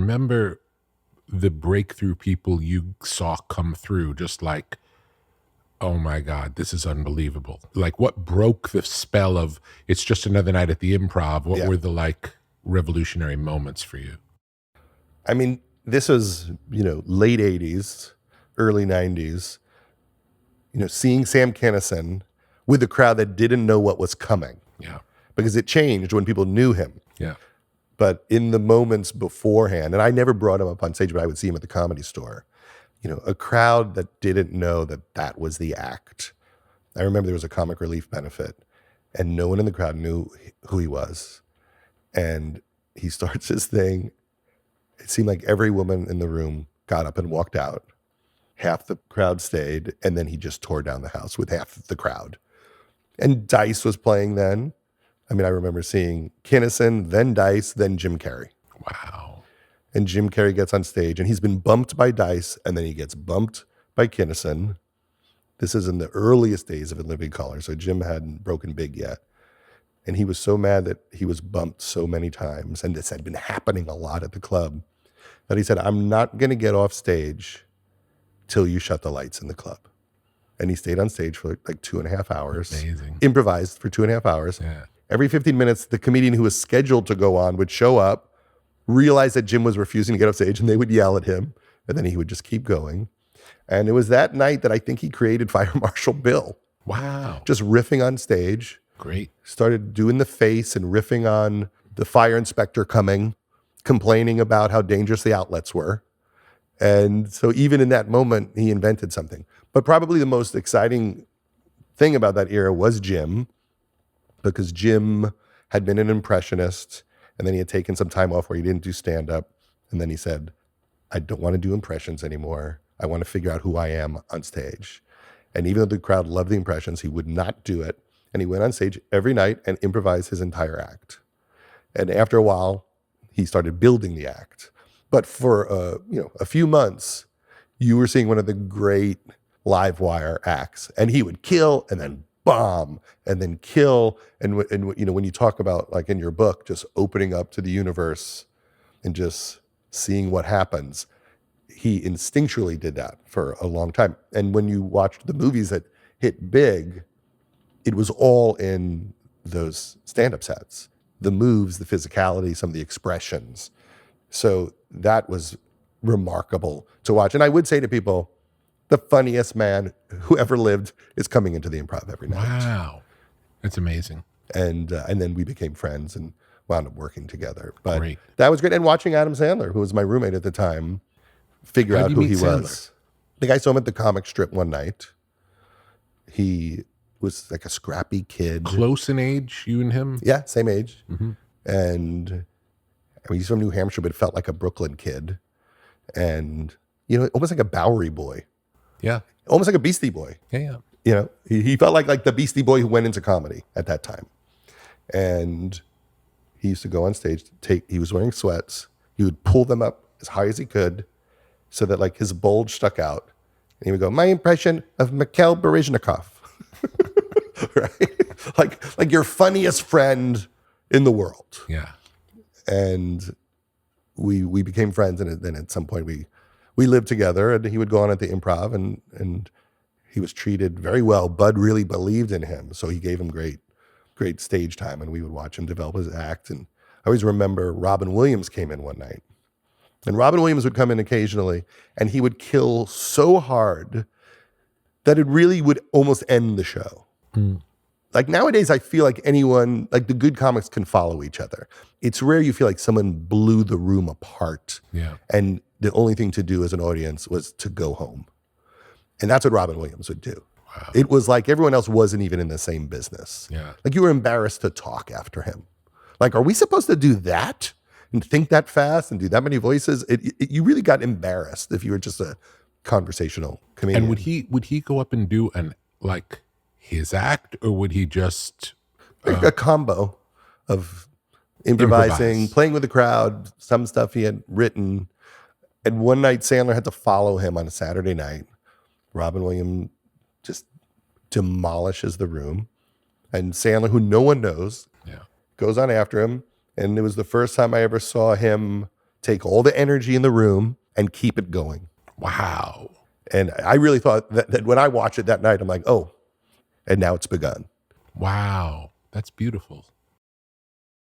remember the breakthrough people you saw come through, just like, oh my God, this is unbelievable. Like, what broke the spell of it's just another night at the Improv? What were the like revolutionary moments for you? I mean, this was, late 80s, early 90s, seeing Sam Kinison with a crowd that didn't know what was coming. Yeah. Because it changed when people knew him. Yeah. But in the moments beforehand, and I never brought him up on stage, but I would see him at the Comedy Store, a crowd that didn't know that that was the act. I remember there was a comic relief benefit and no one in the crowd knew who he was. And he starts his thing. It seemed like every woman in the room got up and walked out. Half the crowd stayed, and then he just tore down the house with half the crowd. And Dice was playing then. I mean, I remember seeing Kinison, then Dice, then Jim Carrey. Wow. And Jim Carrey gets on stage, and he's been bumped by Dice, and then he gets bumped by Kinison. This is in the earliest days of In Living Color, so Jim hadn't broken big yet. And he was so mad that he was bumped so many times, and this had been happening a lot at the club, that he said, I'm not going to get off stage till you shut the lights in the club. And he stayed on stage for like 2.5 hours. Amazing. Improvised for 2.5 hours. Yeah. Every 15 minutes, the comedian who was scheduled to go on would show up, realize that Jim was refusing to get off stage, and they would yell at him, and then he would just keep going. And it was that night that I think he created Fire Marshal Bill. Wow. Just riffing on stage. Great. Started doing the face and riffing on the fire inspector coming, complaining about how dangerous the outlets were. And so even in that moment, he invented something. But probably the most exciting thing about that era was Jim, because Jim had been an impressionist, and then he had taken some time off where he didn't do stand-up. And then he said, I don't want to do impressions anymore. I want to figure out who I am on stage. And even though the crowd loved the impressions, he would not do it. And he went on stage every night and improvised his entire act. And after a while, he started building the act. But for a few months, you were seeing one of the great live wire acts. And he would kill and then bomb and then kill. And when you talk about, like in your book, just opening up to the universe and just seeing what happens, he instinctually did that for a long time. And when you watched the movies that hit big, it was all in those stand-up sets. The moves, the physicality, some of the expressions. So that was remarkable to watch. And I would say to people, the funniest man who ever lived is coming into the Improv every night. Wow. That's amazing. And then we became friends and wound up working together. But Great. That was great. And watching Adam Sandler, who was my roommate at the time, figure How out did who you he meet was. Sandler? I think I saw him at the comic strip one night. He was like a scrappy kid. Close in age, you and him? Yeah, same age. Mm-hmm. And I mean, he's from New Hampshire, but felt like a Brooklyn kid. And, almost like a Bowery boy. Yeah. Almost like a Beastie Boy. Yeah. He felt like the Beastie Boy who went into comedy at that time. And he used to go on stage, he was wearing sweats. He would pull them up as high as he could so that like his bulge stuck out. And he would go, my impression of Mikhail Baryshnikov. Right? Like your funniest friend in the world. Yeah. And we became friends. And then at some point we lived together, and he would go on at the Improv, and he was treated very well. Bud really believed in him. So he gave him great stage time, and we would watch him develop his act. And I always remember Robin Williams came in one night. And Robin Williams would come in occasionally, and he would kill so hard that it really would almost end the show. Mm. Like nowadays, I feel like anyone, like the good comics can follow each other. It's rare you feel like someone blew the room apart. Yeah. And the only thing to do as an audience was to go home. And that's what Robin Williams would do. Wow. It was like everyone else wasn't even in the same business. Yeah. Like you were embarrassed to talk after him. Like, are we supposed to do that and think that fast and do that many voices? You really got embarrassed if you were just a conversational comedian. And would he go up and do his act, or would he just a combo of improvising, improvise? Playing with the crowd, some stuff he had written. And one night Sandler had to follow him on a Saturday night. Robin Williams just demolishes the room. And Sandler, who no one knows, goes on after him. And it was the first time I ever saw him take all the energy in the room and keep it going. Wow. And I really thought that when I watched it that night, I'm like, oh, and now it's begun. Wow. That's beautiful.